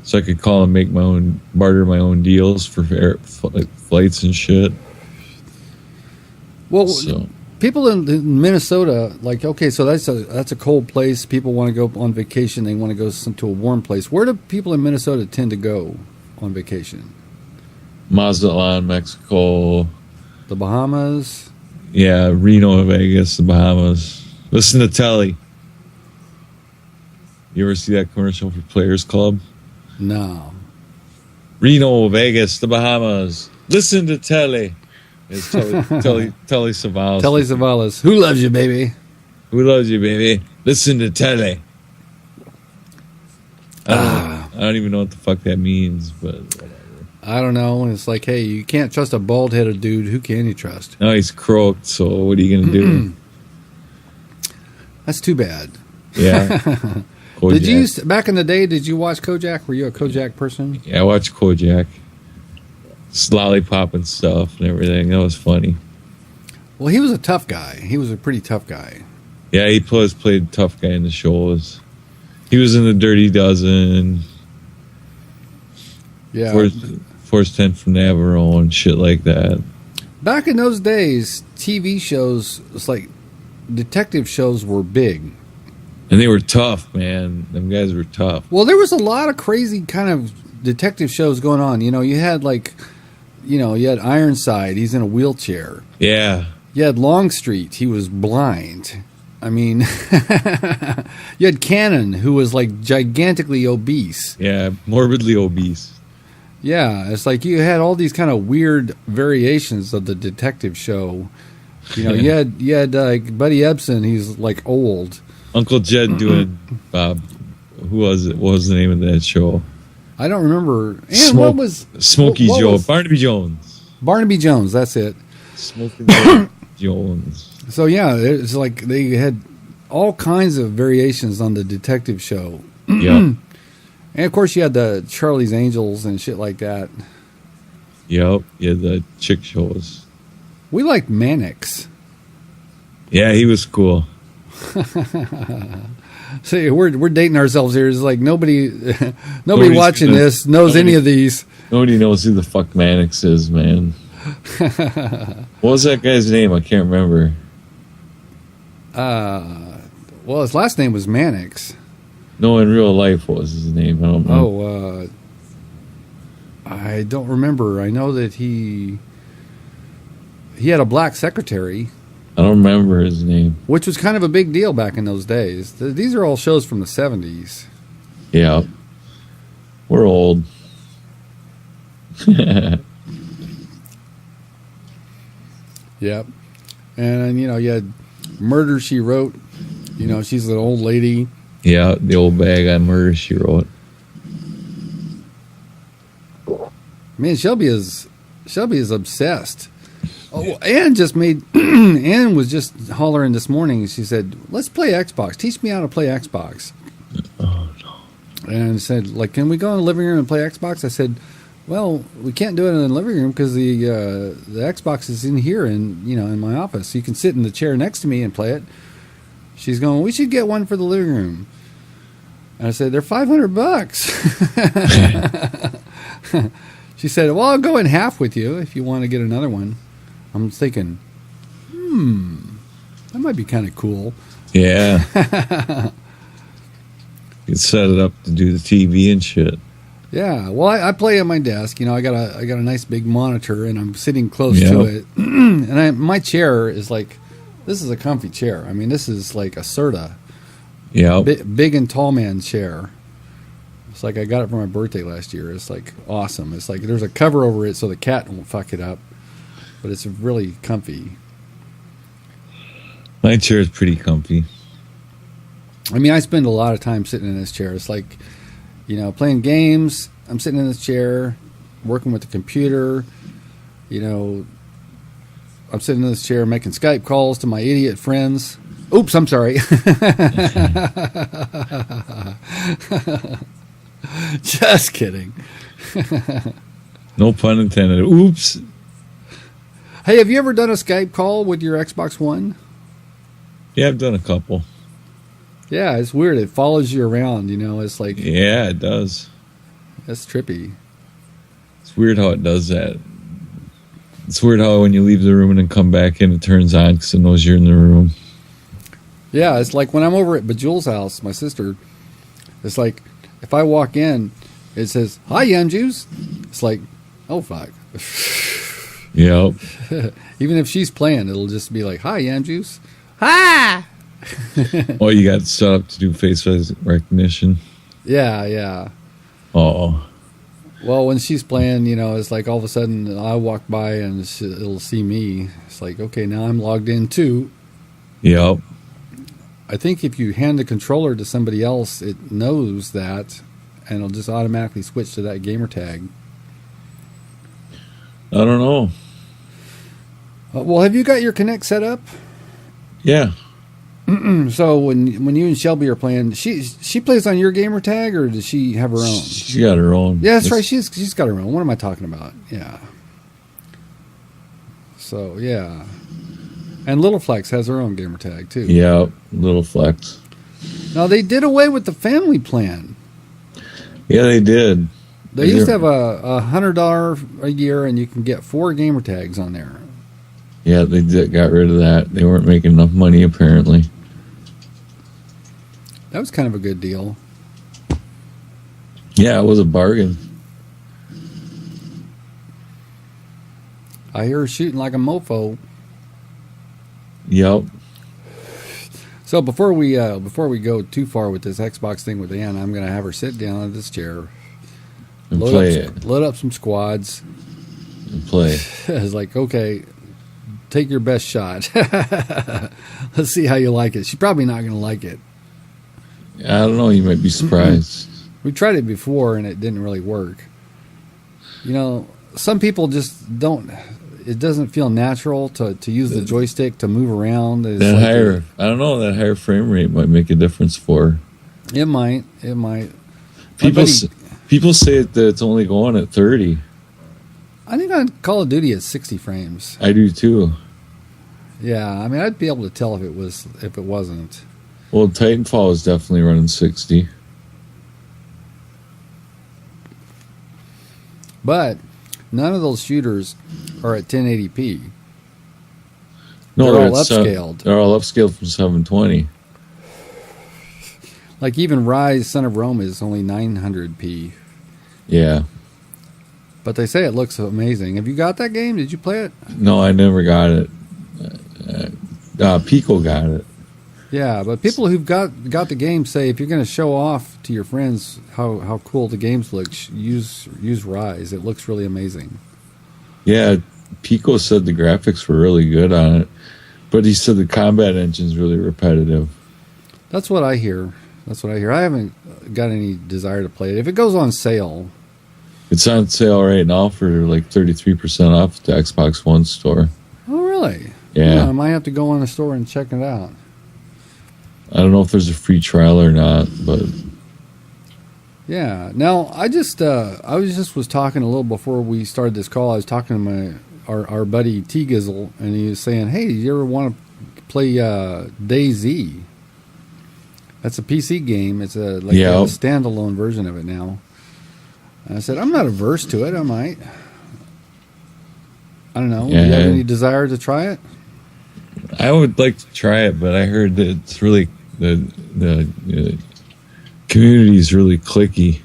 so I could call and barter my own deals for like flights and shit. Well, So people in Minnesota, like, okay, so that's a cold place. People want to go on vacation. They want to go to a warm place. Where do people in Minnesota tend to go on vacation? Mazatlan, Mexico. The Bahamas? Yeah, Reno, Vegas, the Bahamas. Listen to Telly. You ever see that commercial for Players Club? No. Reno, Vegas, the Bahamas. Listen to Telly. It's Telly Savalas. Telly Savalas. Who loves you, baby? Who loves you, baby? Listen to Telly. I don't even know what the fuck that means, but whatever. I don't know. It's like, hey, you can't trust a bald-headed dude. Who can you trust? No, he's croaked, so what are you going to do? That's too bad. Yeah. Kojak. Did you, back in the day, did you watch Kojak? Were you a Kojak person? Yeah, I watched Kojak. Just lollipop and stuff and everything. That was funny. Well, he was a tough guy. He was a pretty tough guy. Yeah, he played tough guy in the shows. He was in the Dirty Dozen. Yeah. Force 10 from Navarone and shit like that. Back in those days, TV shows, it's like detective shows were big. And they were tough, man. Them guys were tough. Well, there was a lot of crazy kind of detective shows going on. You know, you had you had Ironside. He's in a wheelchair. Yeah. You had Longstreet. He was blind. I mean, you had Cannon, who was like gigantically obese. Yeah, morbidly obese. Yeah, it's like you had all these kind of weird variations of the detective show. You know, you had like Buddy Ebsen. He's like old. Uncle Jed doing who was it? What was the name of that show? I don't remember. And what was Smokey what Joe? was- Barnaby Jones. Barnaby Jones. That's it. Smokey Jones. So yeah, it's like they had all kinds of variations on the detective show. Yep. And of course, you had the Charlie's Angels and shit like that. Yep. Yeah, the chick shows. We liked Mannix. Yeah, he was cool. See, we're dating ourselves here. It's like nobody Nobody's watching gonna- this knows any of these. Nobody knows who the fuck Mannix is, man. What was that guy's name? I can't remember. Well, his last name was Mannix. No, in real life, what was his name? I don't know. I don't remember. I know that he had a black secretary, I don't remember his name. which was kind of a big deal back in those days. These are all shows from the 70s. Yeah. We're old. Yep. And, you know, you had Murder, She Wrote. You know, she's an old lady. Yeah, the old bag on Murder, She Wrote. Man, Shelby is obsessed. Oh, Ann just made Ann was just hollering this morning. She said, "Let's play Xbox. Teach me how to play Xbox." Oh, no. And I said, "Like, can we go in the living room and play Xbox?" I said, "Well, we can't do it in the living room because the Xbox is in here in my office. You can sit in the chair next to me and play it." She's going, "We should get one for the living room." And I said, "They're $500." She said, "Well, I'll go in half with you if you want to get another one." I'm thinking, that might be kind of cool. Yeah. You can set it up to do the TV and shit. Yeah, well, I play at my desk. You know, I got a nice big monitor, and I'm sitting close to it. And my chair is like, this is a comfy chair. I mean, this is like a Serta, Yeah. big and tall man chair. It's like I got it for my birthday last year. It's like awesome. It's like there's a cover over it so the cat won't fuck it up, but it's really comfy. My chair is pretty comfy. I mean, I spend a lot of time sitting in this chair. It's like, you know, playing games. I'm sitting in this chair, working with the computer. You know, I'm sitting in this chair making Skype calls to my idiot friends. Oops, I'm sorry. Just kidding. No pun intended. Oops. Hey, have you ever done a Skype call with your Xbox One? Yeah, I've done a couple. Yeah, it's weird. It follows you around, you know. It's like, Yeah, it does. That's trippy. It's weird how it does that. It's weird how when you leave the room and then come back in, it turns on because it knows you're in the room. Yeah, it's like when I'm over at Bejewel's house, my sister, it's like if I walk in, it says, "Hi, Yum Juice." It's like, oh, fuck. Yep. Even if she's playing, it'll just be like, "Hi, Yum Juice." Hi! Oh, you got set up to do face recognition? Yeah. Oh. Well, when she's playing, it's like all of a sudden I walk by and it'll see me. It's like, okay, now I'm logged in too. Yep. I think if you hand the controller to somebody else, it knows that, and it'll just automatically switch to that gamer tag. I don't know. Well, have you got your Kinect set up? Yeah. So when you and Shelby are playing, she plays on your gamer tag, or does she have her own? She got her own. Yeah, that's right. She's got her own. What am I talking about? Yeah. So yeah, and Little Flex has her own gamer tag too. Yeah, Little Flex. Now they did away with the family plan. Yeah, they did. They used to have a $100 a year, and you can get 4 gamer tags on there. Yeah, they got rid of that. They weren't making enough money apparently. That was kind of a good deal. Yeah, it was a bargain. I hear her shooting like a mofo. Yep. So before we go too far with this Xbox thing with Ann, I'm going to have her sit down in this chair, And play load up some squads, and play. It's like, okay, take your best shot. Let's see how you like it. She's probably not going to like it. I don't know. You might be surprised. We tried it before and it didn't really work. Some people just don't. It doesn't feel natural to use the joystick to move around. It's That like higher, I don't know. That higher frame rate might make a difference for her. It might. People say that it's only going at 30. I think on Call of Duty it's 60 frames. I do too. Yeah, I mean, I'd be able to tell if it wasn't. Well, Titanfall is definitely running 60. But none of those shooters are at 1080p. No, They're all at upscaled. They're all upscaled from 720. Like even Rise, Son of Rome is only 900p. Yeah. But they say it looks amazing. Have you got that game? Did you play it? No, I never got it. Pico got it. Yeah, but people who've got the game say if you're going to show off to your friends how cool the games look, use Rise. It looks really amazing. Yeah, Pico said the graphics were really good on it, but he said the combat engine's really repetitive. That's what I hear. I haven't got any desire to play it. If it goes on sale. It's on sale right now for like 33% off the Xbox One store. Oh, really? Yeah. I might have to go in the store and check it out. I don't know if there's a free trial or not, but yeah. Now I was talking a little before we started this call. I was talking to our buddy T Gizzle, and he was saying, "Hey, do you ever want to play DayZ?" That's a PC game. It's a standalone version of it now. And I said, I'm not averse to it. I might. I don't know. Yeah. Do you have any desire to try it? I would like to try it, but I heard that it's really the community is really cliquey.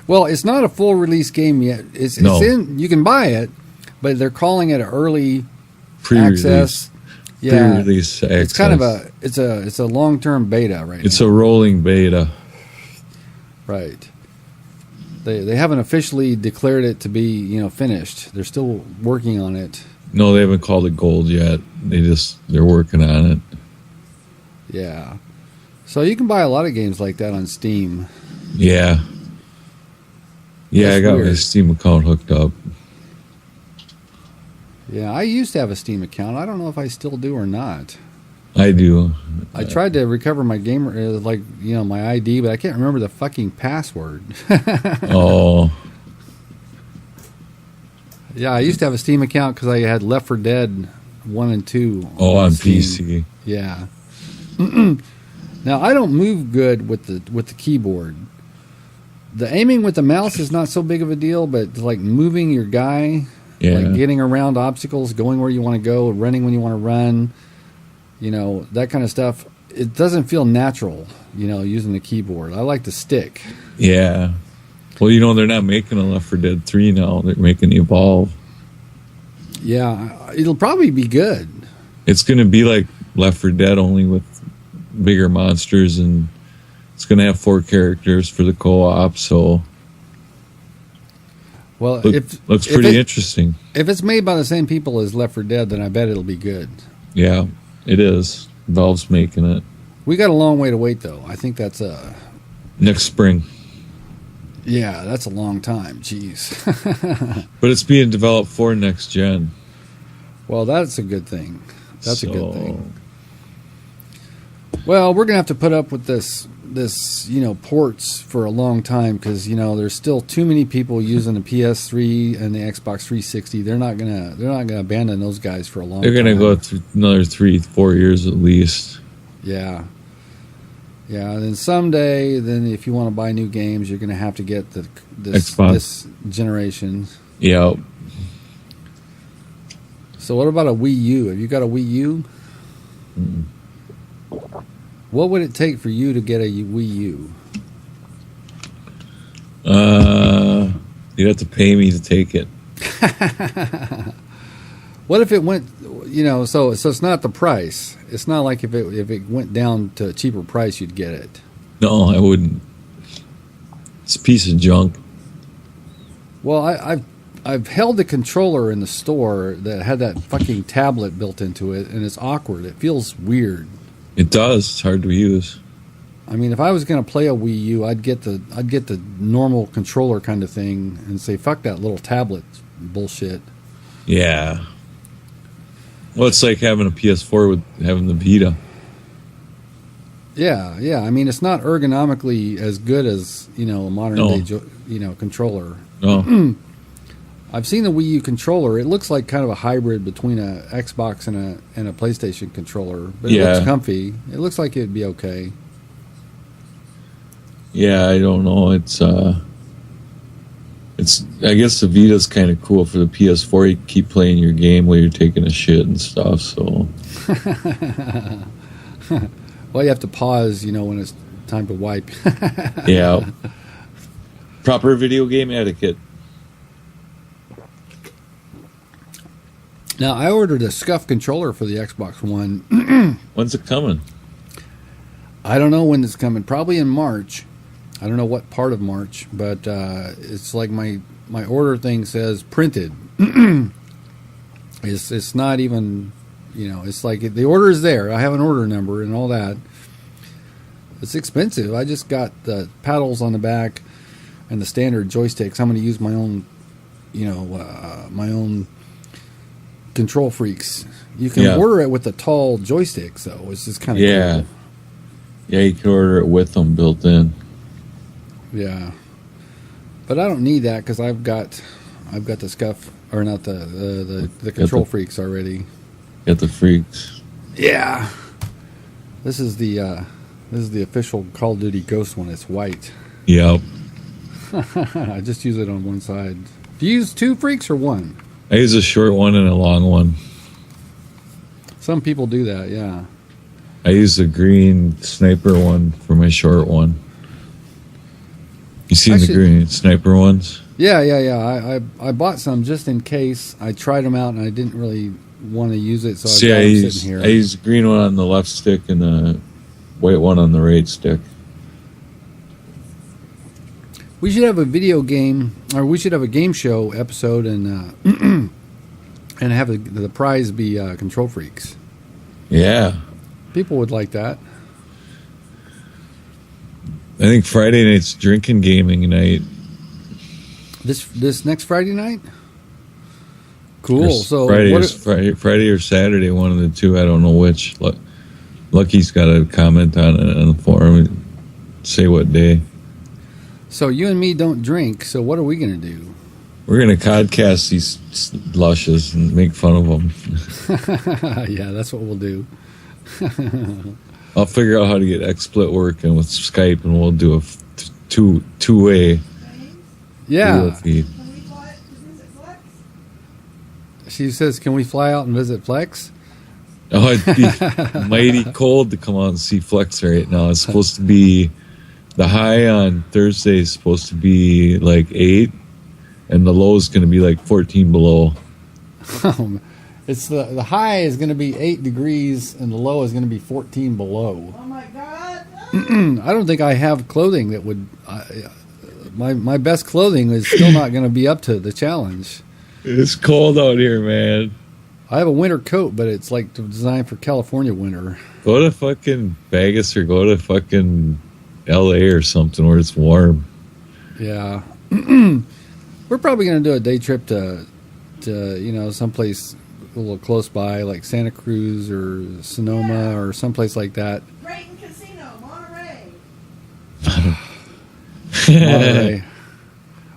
Well, it's not a full release game yet. It's in. You can buy it, but they're calling it an early Pre-release. access. Yeah, Pre-release access. It's kind of it's a long-term beta right now. It's a rolling beta. Right. They haven't officially declared it to be finished. They're still working on it. No, they haven't called it gold yet. They're working on it. Yeah. So you can buy a lot of games like that on Steam. Yeah. Yeah, That's I got weird. my Steam account hooked up. Yeah, I used to have a Steam account. I don't know if I still do or not. I do. I tried to recover my gamer, my ID, but I can't remember the fucking password. Oh. Yeah, I used to have a Steam account because I had Left 4 Dead 1 and 2. On Steam. PC. Yeah. Now I don't move good with the keyboard. The aiming with the mouse is not so big of a deal, but like moving your guy, like getting around obstacles, going where you want to go, running when you want to run, that kind of stuff, it doesn't feel natural, using the keyboard. I like the stick. Yeah. Well, they're not making a Left 4 Dead 3 now. They're making Evolve. Yeah, it'll probably be good. It's going to be like Left 4 Dead, only with bigger monsters, and it's going to have 4 characters for the co-op, so... Well, looks pretty interesting. If it's made by the same people as Left 4 Dead, then I bet it'll be good. Yeah, it is. Valve's making it. We got a long way to wait, though. I think that's next spring. Yeah, that's a long time. Jeez. But it's being developed for next gen. Well, that's a good thing. That's a good thing. Well, we're gonna have to put up with this ports for a long time because there's still too many people using the PS3 and the Xbox 360. They're not gonna abandon those guys for a long time. They're gonna go through another 3-4 years at least. Yeah. Yeah, and then someday, if you want to buy new games, you're going to have to get this generation. Yeah. So what about a Wii U? Have you got a Wii U? Mm. What would it take for you to get a Wii U? You'd have to pay me to take it. What if it went, so it's not the price. It's not like if it went down to a cheaper price, you'd get it. No, I wouldn't. It's a piece of junk. Well, I've held the controller in the store that had that fucking tablet built into it, and it's awkward. It feels weird. It does. It's hard to use. I mean, if I was going to play a Wii U, I'd get the normal controller kind of thing and say, fuck that little tablet bullshit. Yeah. Well, it's like having a PS4 with having the Vita. Yeah. I mean, it's not ergonomically as good as a modern day controller. No. I've seen the Wii U controller. It looks like kind of a hybrid between a Xbox and a PlayStation controller, but it looks comfy. It looks like it'd be okay. Yeah, I don't know. It's I guess the Vita's kind of cool for the PS4. You keep playing your game while you're taking a shit and stuff. So. Well, you have to pause, when it's time to wipe. Yeah. Proper video game etiquette. Now, I ordered a SCUF controller for the Xbox One. When's it coming? I don't know when it's coming. Probably in March. I don't know what part of March, but it's like my order thing says printed. It's not even, it's like the order is there. I have an order number and all that. It's expensive. I just got the paddles on the back and the standard joysticks. I'm going to use my own, my own Control Freaks. You can order it with the tall joysticks, though. It's just kind of cool. Yeah, you can order it with them built in. Yeah, but I don't need that because I've got the SCUF, or not the Control Freaks already. Got the Freaks. Yeah, this is the official Call of Duty Ghost one. It's white. Yep. I just use it on one side. Do you use 2 Freaks or 1? I use a short one and a long one. Some people do that. Yeah. I use the green sniper one for my short one. You seen the green sniper ones? Yeah. I bought some just in case. I tried them out and I didn't really want to use it, so I got them sitting here. I use the green one on the left stick and the white one on the right stick. We should have a video game, or we should have a game show episode, and and have the prize be Control Freaks. Yeah, people would like that. I think Friday night's drinking gaming night. This next Friday night? Cool. So Friday or Saturday, one of the two. I don't know which. Lucky's got a comment on it on the forum. Say what day. So you and me don't drink. So what are we going to do? We're going to podcast these lushes and make fun of them. Yeah, that's what we'll do. I'll figure out how to get XSplit working with Skype, and we'll do a two-way Yeah. video feed. Can we fly to visit Flex? She says, "Can we fly out and visit Flex?" Oh, it'd be mighty cold to come out and see Flex right now. It's supposed to be, the high on Thursday is supposed to be like 8, and the low is going to be like 14 below. It's the high is going to be 8 degrees and the low is going to be 14 below. Oh my God! I don't think I have clothing that would. My best clothing is still not going to be up to the challenge. It's cold out here, man. I have a winter coat, but it's like designed for California winter. Go to fucking Vegas or go to fucking LA or something where it's warm. Yeah, we're probably going to do a day trip to someplace a little close by, like Santa Cruz or Sonoma or someplace like that. Drayton Casino, Monterey. Monterey.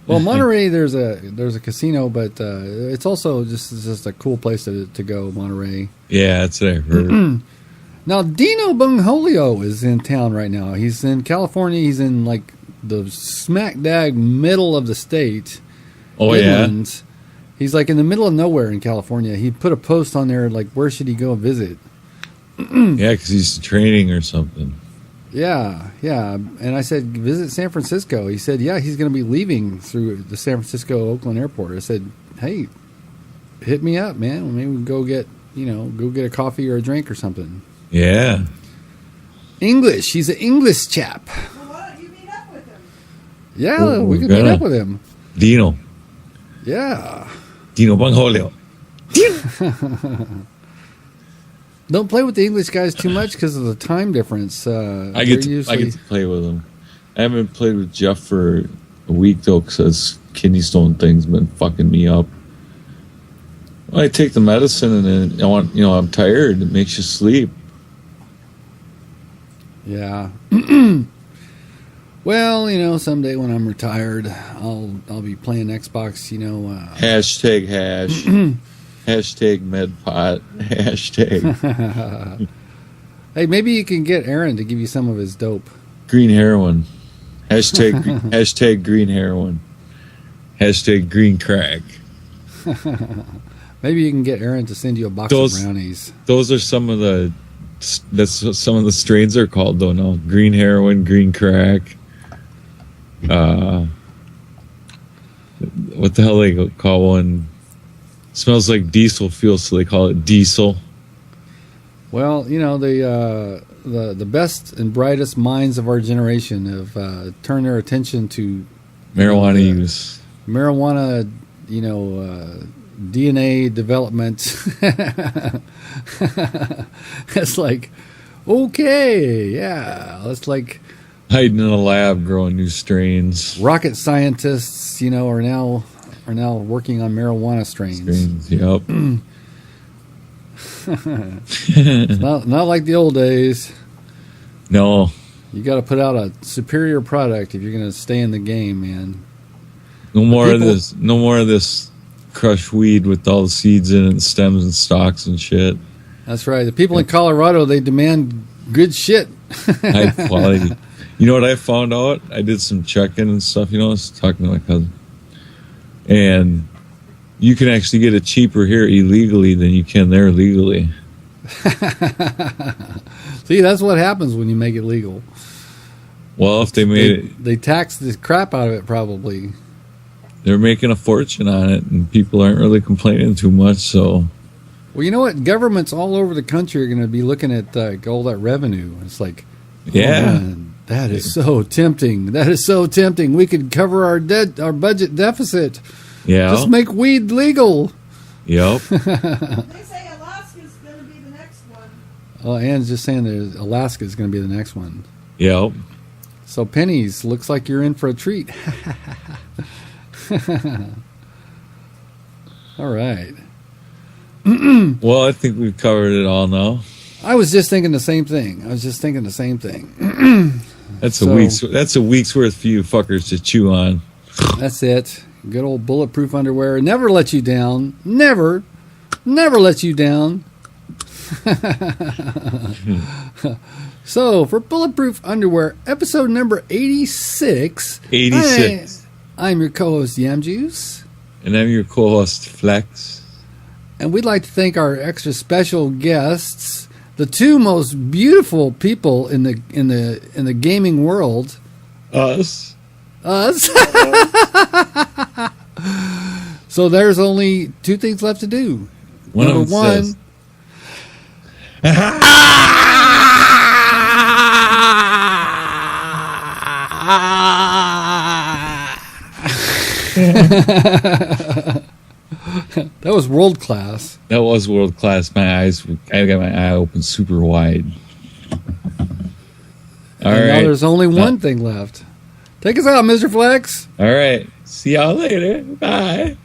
Well, Monterey, there's a casino, but it's also just a cool place to go. Monterey. Yeah, that's what I heard. Now, Dino Bungholio is in town right now. He's in California. He's in like the smack dab middle of the state. Oh, Midlands. Yeah. He's like in the middle of nowhere in California. He put a post on there like, where should he go visit? Yeah, because he's training or something. Yeah. And I said, visit San Francisco. He said, yeah, he's going to be leaving through the San Francisco Oakland airport. I said, hey, hit me up, man. Maybe we can go get a coffee or a drink or something. Yeah. English. He's an English chap. Well, why don't you meet up with him? Yeah, we could meet up with him. Dino. Yeah. Dino Bungholio. Don't play with the English guys too much because of the time difference. I get to play with them. I haven't played with Jeff for a week though because his kidney stone thing's been fucking me up. Well, I take the medicine and then I'm tired. It makes you sleep. Yeah. Well, someday when I'm retired, I'll be playing Xbox. Hashtag hash. Hashtag medpot. Hashtag. Hey, maybe you can get Aaron to give you some of his dope. Green heroin. Hashtag green heroin. Hashtag green crack. Maybe you can get Aaron to send you a box of brownies. Those are some of the strains are called though. No, green heroin, green crack. What the hell they call one? Smells like diesel fuel, so they call it diesel. Well, the best and brightest minds of our generation have turned their attention to marijuana use. Marijuana, DNA development. It's like, okay, yeah, it's like hiding in a lab growing new strains. Rocket scientists, are now working on marijuana strains. Yep. It's not like the old days. No. You got to put out a superior product if you're going to stay in the game, man. No more of this. No more of this crushed weed with all the seeds in it, and stems and stalks and shit. That's right. The people in Colorado, they demand good shit. High quality. You know what I found out? I did some checking and stuff. I was talking to my cousin. And you can actually get it cheaper here illegally than you can there legally. See, that's what happens when you make it legal. Well, if they made it... They tax the crap out of it, probably. They're making a fortune on it, and people aren't really complaining too much, so... Well, you know what? Governments all over the country are going to be looking at all that revenue. It's like, yeah, man, that is so tempting. That is so tempting. We could cover our budget deficit. Yeah. Just make weed legal. Yep. They say Alaska's going to be the next one. Oh, Ann's just saying that Alaska is going to be the next one. Yep. So, pennies, looks like you're in for a treat. All right. Well, I think we've covered it all now. I was just thinking the same thing. That's a week's worth for you fuckers to chew on. That's it. Good old Bulletproof Underwear. Never let you down. Never let you down. So, for Bulletproof Underwear, episode number 86. 86. I'm your co-host, Yam Juice. And I'm your co-host, Flex. And we'd like to thank our extra special guests, the two most beautiful people in the gaming world. Us. So there's only two things left to do. One Number of them one. says, That was world class. that was world class. I got my eye open super wide. All And now right. there's only one thing left. Take us out, Mr. Flex. All right. See y'all later. Bye.